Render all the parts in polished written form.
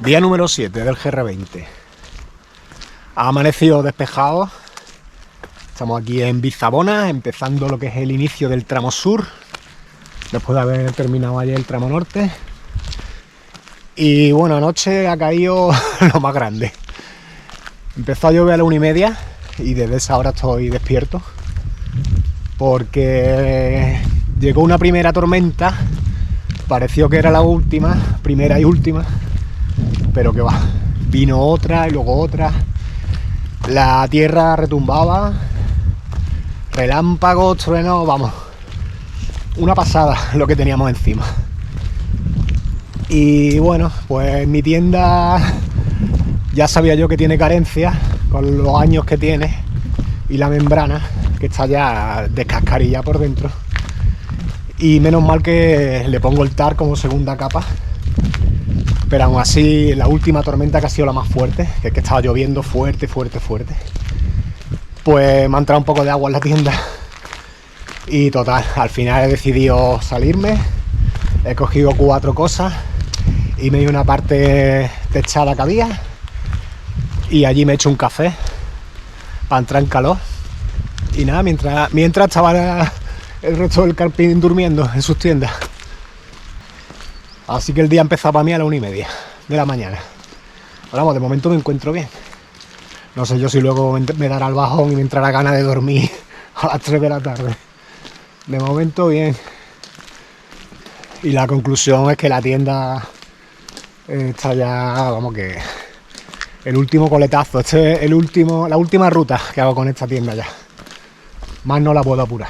Día número 7 del GR20. Ha amanecido despejado. Estamos aquí en Bizabona, empezando lo que es el inicio del tramo sur, después de haber terminado ayer el tramo norte. Y bueno, anoche ha caído lo más grande. Empezó a llover a la 1:30 y desde esa hora estoy despierto, porque llegó una primera tormenta, pareció que era la última, primera y última, pero que va, vino otra y luego otra. La tierra retumbaba, relámpagos, truenos, vamos, una pasada lo que teníamos encima. Y bueno, pues mi tienda ya sabía yo que tiene carencias con los años que tiene y la membrana que está ya descascarilla por dentro. Y menos mal que le pongo el TAR como segunda capa. Pero aún así, la última tormenta, que ha sido la más fuerte, que es que estaba lloviendo fuerte, pues me ha entrado un poco de agua en la tienda. Y total, al final he decidido salirme, he cogido 4 cosas y me he ido a una parte techada que había, y allí me he hecho un café para entrar en calor. Y nada, mientras estaba el resto del camping durmiendo en sus tiendas. Así que el día empezó para mí a la 1:30 de la mañana. Pero vamos, de momento me encuentro bien. No sé yo si luego me dará el bajón y me entrará ganas de dormir a las 3 de la tarde. De momento bien. Y la conclusión es que la tienda está ya, vamos, que el último coletazo. Este es la última ruta que hago con esta tienda ya. Más no la puedo apurar.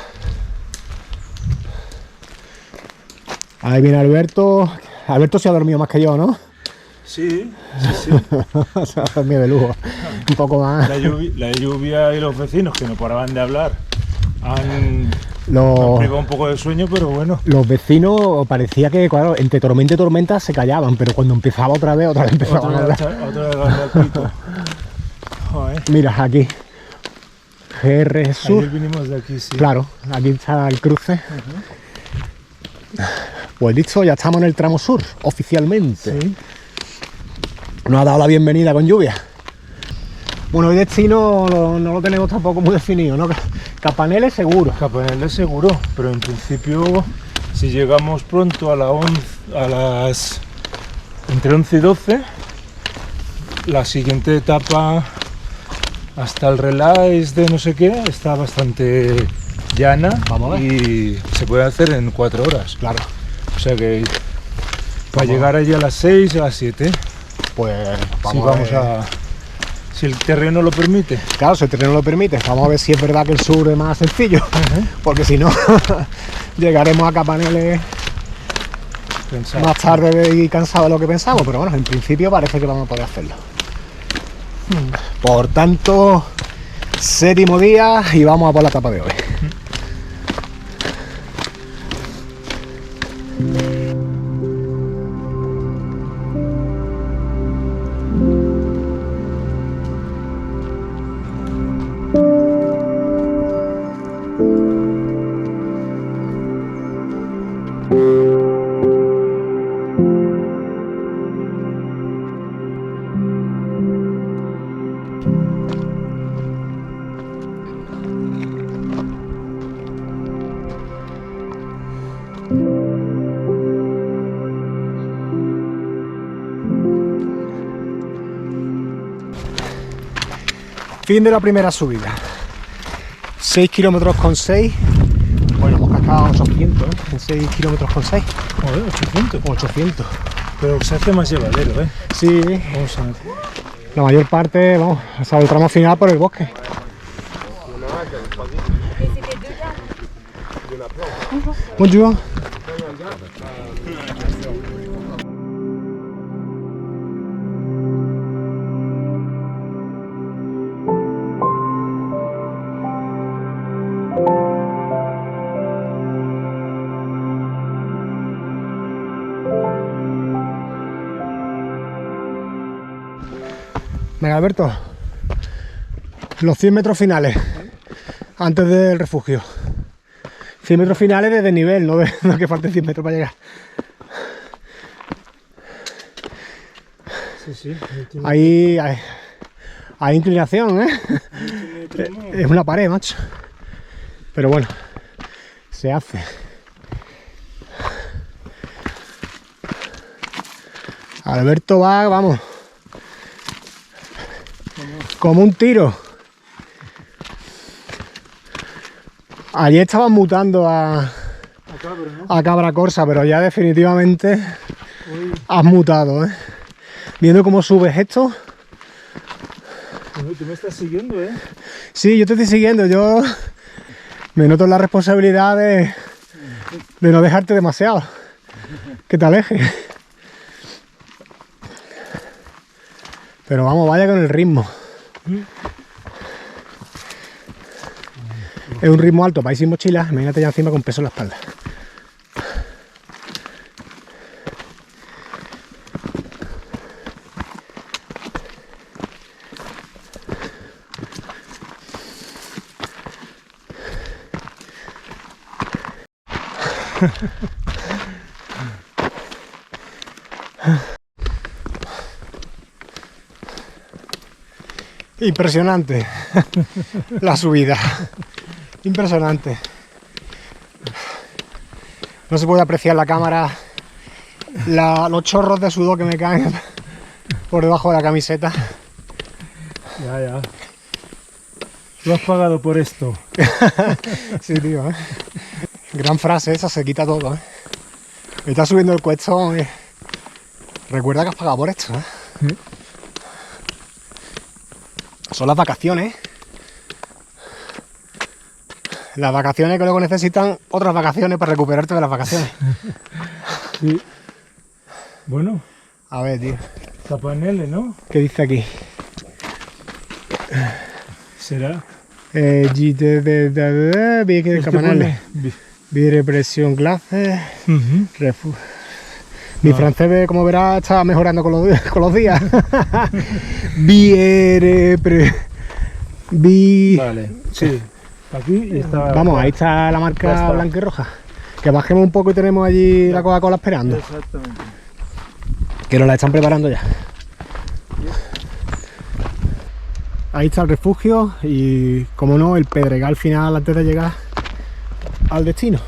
Ahí viene Alberto. Alberto se ha dormido más que yo, ¿no? Sí. Se ha dormido de lujo. Un poco más. La lluvia y los vecinos, que no paraban de hablar, han privado un poco de sueño, pero bueno. Los vecinos parecía que, claro, entre tormenta y tormenta se callaban, pero cuando empezaba otra vez empezaban a hablar. Otra vez darle al pico. Joder. Mira, aquí. GR Sur. Ayer vinimos de aquí, sí. Claro, aquí está el cruce. Pues listo, ya estamos en el tramo sur, oficialmente. Sí. Nos ha dado la bienvenida con lluvia. Bueno, el destino no lo tenemos tampoco muy definido, ¿no? Capaneles seguro. Capaneles seguro, pero en principio, si llegamos pronto entre 11 y 12, la siguiente etapa hasta el Relais de no sé qué está bastante llana. Vamos a ver. Y se puede hacer en 4 horas. Claro. O sea que para llegar allí a las 6, a las 7, pues si el terreno lo permite. Claro, si el terreno lo permite, vamos a ver si es verdad que el sur es más sencillo, porque si no, llegaremos a Capaneles más tarde y cansados de lo que pensamos, pero bueno, en principio parece que vamos a poder hacerlo. Por tanto, 7º día y vamos a por la etapa de hoy. Fin de la primera subida. 6 kilómetros con 6. Bueno, hemos cascado 800, ¿eh? En 6 kilómetros con 6. Joder, 800. 800. Pero se hace más llevadero, ¿eh? Sí. Vamos a ver. La mayor parte, vamos, hasta el tramo final por el bosque. Bonjour. Venga, Alberto, los 100 metros finales, antes del refugio. 100 metros finales de desnivel, no que falten 100 metros para llegar. Sí, sí. Hay inclinación, ¿eh? Es una pared, macho. Pero bueno, se hace. Alberto va, vamos, como un tiro. Ayer estaban mutando a cabra corsa, pero ya definitivamente has mutado, ¿eh? Viendo cómo subes esto. Tú me estás siguiendo, ¿eh? Sí, yo te estoy siguiendo. Yo me noto la responsabilidad de no dejarte demasiado, que te alejes. Pero vamos, vaya con el ritmo. Es un ritmo alto para ir sin mochila. Imagínate ya encima con peso en la espalda. Impresionante la subida, impresionante. No se puede apreciar en la cámara los chorros de sudor que me caen por debajo de la camiseta. Ya. Lo has pagado por esto. Sí, tío, ¿eh? Gran frase esa, se quita todo, ¿eh? Me está subiendo el cuestón. Recuerda que has pagado por esto, ¿eh? ¿Sí? Son las vacaciones. Las vacaciones que luego necesitan otras vacaciones para recuperarte de las vacaciones. Sí. Bueno. A ver, tío. Capanele, ¿no? ¿Qué dice aquí? ¿Será? Capanele. Represión clase. Mi francés, como verás, está mejorando con los días. Vale, sí. Aquí está. Vamos, ahí está la marca blanca y roja. Que bajemos un poco y tenemos allí la Coca-Cola esperando. Exactamente. Que nos la están preparando ya. Ahí está el refugio y, como no, el pedregal final antes de llegar al destino.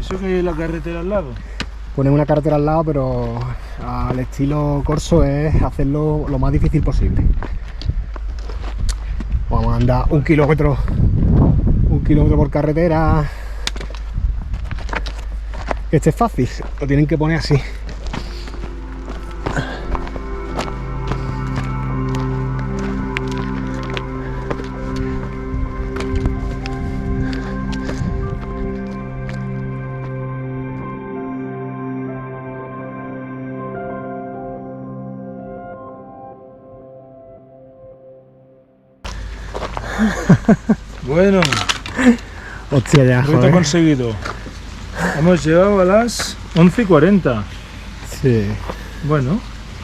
¿Eso que hay la carretera al lado? Ponen una carretera al lado, pero al estilo corso es hacerlo lo más difícil posible. Vamos a andar un kilómetro por carretera. Este es fácil, lo tienen que poner así. Bueno, Hostia, ya, reto joder. conseguido. Hemos llegado a las 11:40. Sí. Bueno,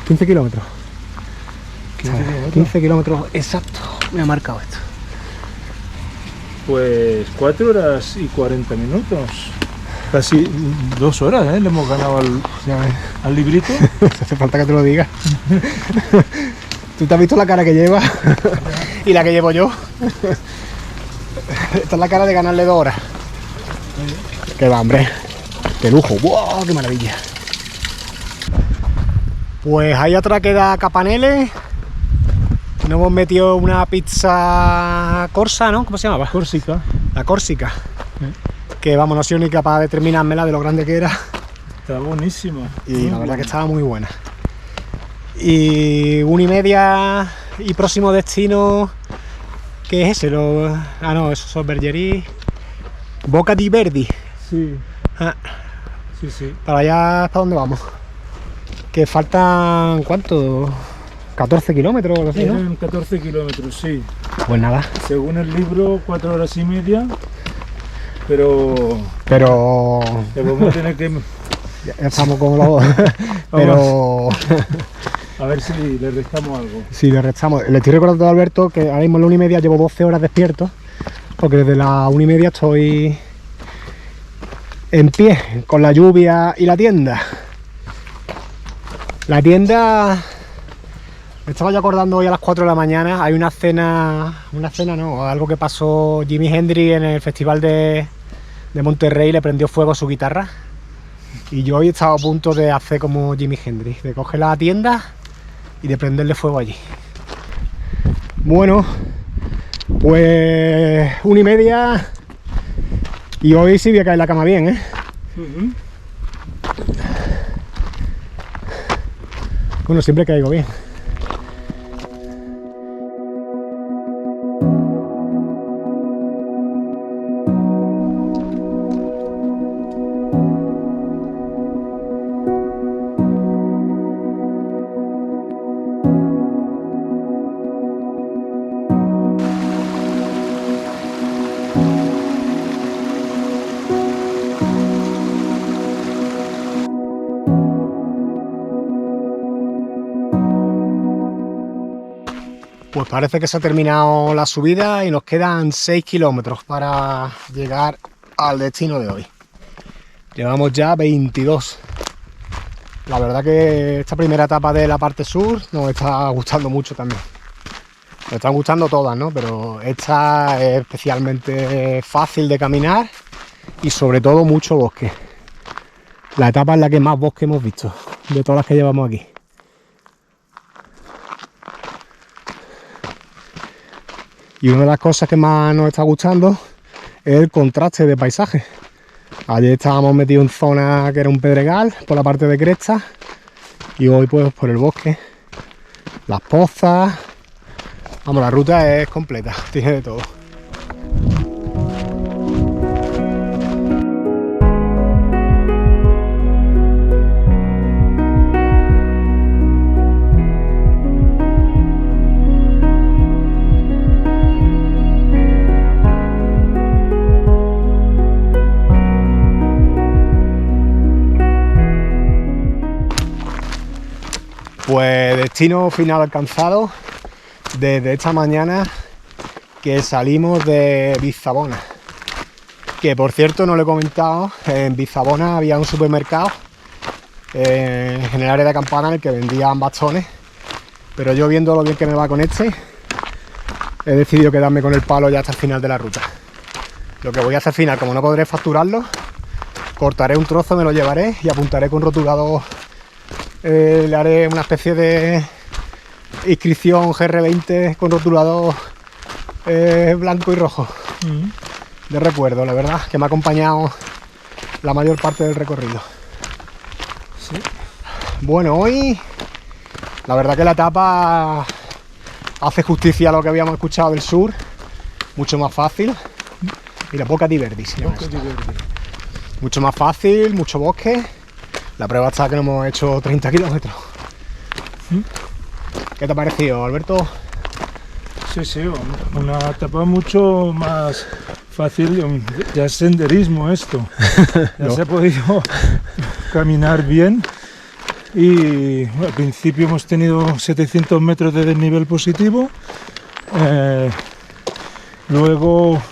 15 kilómetros. 15 kilómetros. 15 kilómetros exacto. Me ha marcado esto. Pues 4 horas y 40 minutos. Casi 2 horas, ¿eh? Le hemos ganado Ya ves. al librito. Hace falta que te lo diga. ¿Tú te has visto la cara que lleva? Y la que llevo yo. Esta es la cara de ganarle 2 horas. Qué va, hombre. Qué lujo. ¡Wow! ¡Qué maravilla! Pues ahí atrás queda Capanele. Nos hemos metido una pizza corsa, ¿no? ¿Cómo se llamaba? Córsica. La Córsica. Que vamos, no soy ni capaz de determinármela de lo grande que era. Está buenísima. Y la verdad que estaba muy buena. Y 1:30 y próximo destino, ¿qué es ese? No, eso es Bergerie. Boca di Verdi. Sí. Ah, Sí. para allá, ¿para dónde vamos? Que faltan, ¿cuánto? 14 kilómetros o algo así, ¿no? Eran 14 kilómetros, sí. Pues nada. Según el libro, 4 horas y media. Pero Pero vamos a tener que... ya estamos con los... Pero A ver si le restamos algo. si le restamos, le estoy recordando a Alberto que ahora mismo a la 1:30 llevo 12 horas despierto, porque desde las 1:30 estoy en pie, con la lluvia y la tienda. La tienda... Me estaba yo acordando hoy a las 4 de la mañana, hay una cena no, algo que pasó Jimi Hendrix en el festival de Monterrey, le prendió fuego a su guitarra. Y yo hoy estaba a punto de hacer como Jimi Hendrix, de coger la tienda y de prenderle fuego allí. Bueno, pues 1:30 y hoy sí voy a caer en la cama bien, ¿eh? Bueno, siempre caigo bien. Pues parece que se ha terminado la subida y nos quedan 6 kilómetros para llegar al destino de hoy. Llevamos ya 22. La verdad que esta primera etapa de la parte sur nos está gustando mucho también. Nos están gustando todas, ¿no? Pero esta es especialmente fácil de caminar y sobre todo mucho bosque. La etapa en la que más bosque hemos visto de todas las que llevamos aquí. Y una de las cosas que más nos está gustando es el contraste de paisaje. Ayer estábamos metidos en zona que era un pedregal por la parte de cresta y hoy pues por el bosque, las pozas. Vamos, la ruta es completa, tiene de todo. Pues destino final alcanzado desde esta mañana que salimos de Vizabona. Que por cierto, no lo he comentado, en Vizabona había un supermercado en el área de Campana en el que vendían bastones, pero yo viendo lo bien que me va con este, he decidido quedarme con el palo ya hasta el final de la ruta. Lo que voy a hacer al final, como no podré facturarlo, cortaré un trozo, me lo llevaré y apuntaré con rotulador. Le haré una especie de inscripción GR20 con rotulador blanco y rojo de recuerdo, la verdad, que me ha acompañado la mayor parte del recorrido. Sí. Bueno, hoy la verdad que la etapa hace justicia a lo que habíamos escuchado del sur, mucho más fácil. Mira, Boca di Verdi, mucho más fácil, mucho bosque. La prueba está que nos hemos hecho 30 kilómetros. ¿Qué te ha parecido, Alberto? Sí, una etapa mucho más fácil, ya es senderismo esto. Ya no. Se ha podido caminar bien y bueno, al principio hemos tenido 700 metros de desnivel positivo. Luego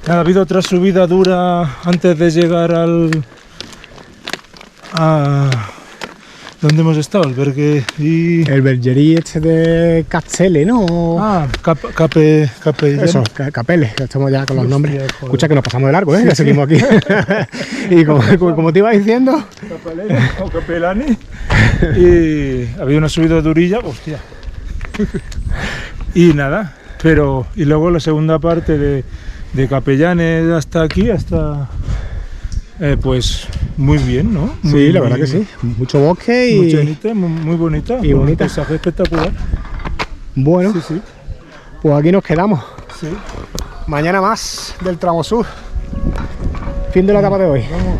ha habido otra subida dura antes de llegar ¿dónde hemos estado? El Bergerí este de Castelli, ¿no? Capelle. Eso, Capelle, que estamos ya con los nombres. Joder. Escucha que nos pasamos de largo, ¿eh? Ya seguimos aquí. Y como te iba diciendo... Capellani. Y había una subida durilla, hostia. Y nada, y luego la segunda parte de Capellanes hasta aquí, pues muy bien, ¿no? Sí, la verdad que sí. Mucho bosque y... Muy bonita. Y bonita. Un paisaje espectacular. Bueno, sí. Pues aquí nos quedamos. Sí. Mañana más del tramo sur. Fin de la etapa de hoy. Vamos.